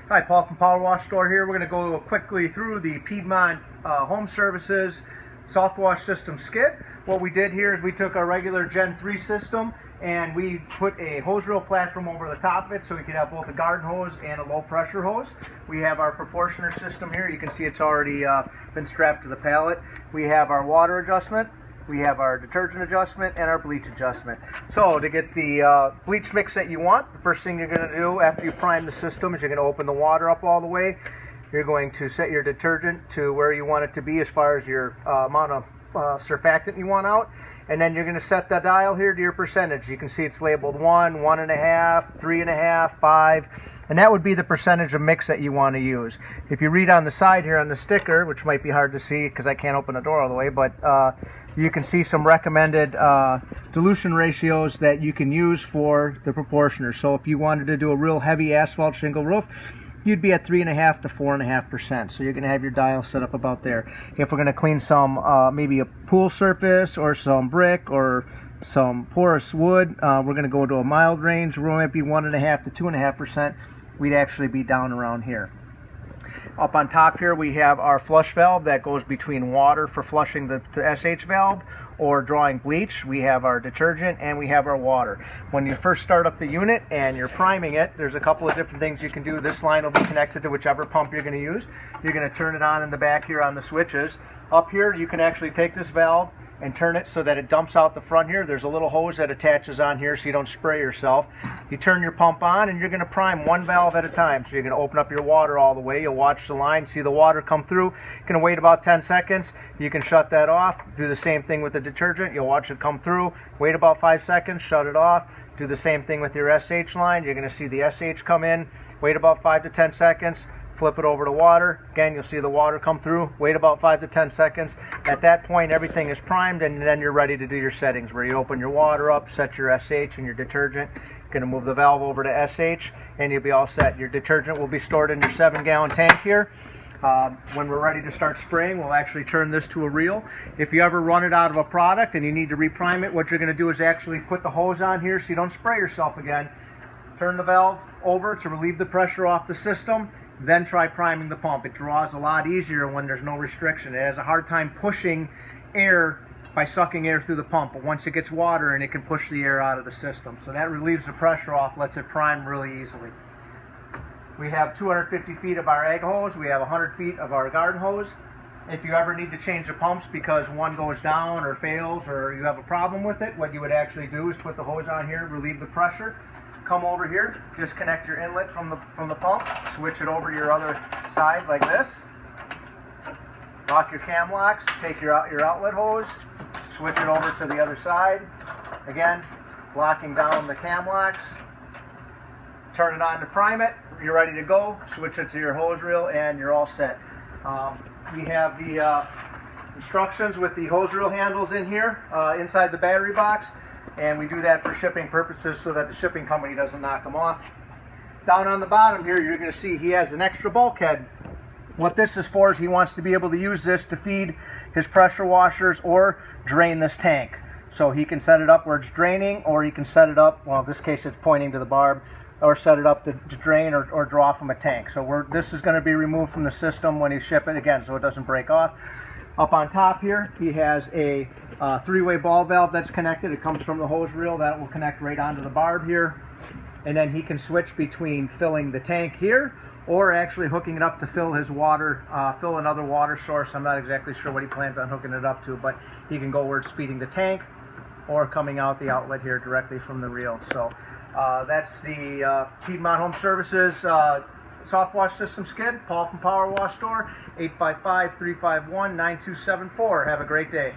Hi, Paul from Power Wash Store here. We're going to go quickly through the Piedmont Home Services soft wash system skid. What we did here is we took our regular Gen 3 system and we put a hose reel platform over the top of it so we could have both a garden hose and a low pressure hose. We have our proportioner system here. You can see it's already been strapped to the pallet. We have our water adjustment. We have our detergent adjustment and our bleach adjustment. So to get the bleach mix that you want, the first thing you're going to do after you prime the system is you're going to open the water up all the way. You're going to set your detergent to where you want it to be as far as your amount of surfactant you want out. And then you're going to set the dial here to your percentage. You can see it's labeled 1, 1.5, 3.5, 5, and that would be the percentage of mix that you want to use. If you read on the side here on the sticker, which might be hard to see because I can't open the door all the way, but you can see some recommended dilution ratios that you can use for the proportioner. So if you wanted to do a real heavy asphalt shingle roof, you'd be at 3.5 to 4.5%. So you're going to have your dial set up about there. If we're going to clean some, maybe a pool surface or some brick or some porous wood, we're going to go to a mild range. We might be 1.5 to 2.5%. We'd actually be down around here. Up on top here we have our flush valve that goes between water for flushing the SH valve or drawing bleach. We have our detergent and we have our water. When you first start up the unit and you're priming it, there's a couple of different things you can do. This line will be connected to whichever pump you're going to use. You're going to turn it on in the back here on the switches. Up here you can actually take this valve and turn it so that it dumps out the front here. There's a little hose that attaches on here so you don't spray yourself. You turn your pump on and you're going to prime one valve at a time. So you're going to open up your water all the way. You'll watch the line, see the water come through. You're going to wait about 10 seconds. You can shut that off. Do the same thing with the detergent. You'll watch it come through. Wait about 5 seconds, shut it off. Do the same thing with your SH line. You're going to see the SH come in. Wait about 5 to 10 seconds. Flip it over to water. Again, you'll see the water come through. Wait about 5 to 10 seconds. At that point, everything is primed, and then you're ready to do your settings where you open your water up, set your SH and your detergent. You're going to move the valve over to SH, and you'll be all set. Your detergent will be stored in your 7-gallon tank here. When we're ready to start spraying, we'll actually turn this to a reel. If you ever run it out of a product and you need to reprime it, what you're going to do is actually put the hose on here so you don't spray yourself again. Turn the valve over to relieve the pressure off the system. Then try priming the pump. It draws a lot easier when there's no restriction. It has a hard time pushing air by sucking air through the pump, but once it gets water and it can push the air out of the system. So that relieves the pressure off, lets it prime really easily. We have 250 feet of our egg hose. We have 100 feet of our garden hose. If you ever need to change the pumps because one goes down or fails or you have a problem with it, what you would actually do is put the hose on here, relieve the pressure. Come over here, disconnect your inlet from the pump, switch it over to your other side like this. Lock your cam locks, take your outlet hose, switch it over to the other side. Again, locking down the cam locks. Turn it on to prime it. You're ready to go. Switch it to your hose reel and you're all set. We have the instructions with the hose reel handles in here inside the battery box. And we do that for shipping purposes so that the shipping company doesn't knock them off. Down on the bottom here, you're going to see he has an extra bulkhead. What this is for is he wants to be able to use this to feed his pressure washers or drain this tank. So he can set it up where it's draining, or he can set it up, well in this case it's pointing to the barb, or set it up to drain or draw from a tank. So this is going to be removed from the system when you ship it, again, so it doesn't break off. Up on top here, he has a 3-way ball valve that's connected. It comes from the hose reel. That will connect right onto the barb here. And then he can switch between filling the tank here or actually hooking it up to fill his water, fill another water source. I'm not exactly sure what he plans on hooking it up to, but he can go where it's feeding the tank or coming out the outlet here directly from the reel. So that's the Piedmont Home Services soft wash system skid. Paul from Power Wash Store, 855-351-9274. Have a great day.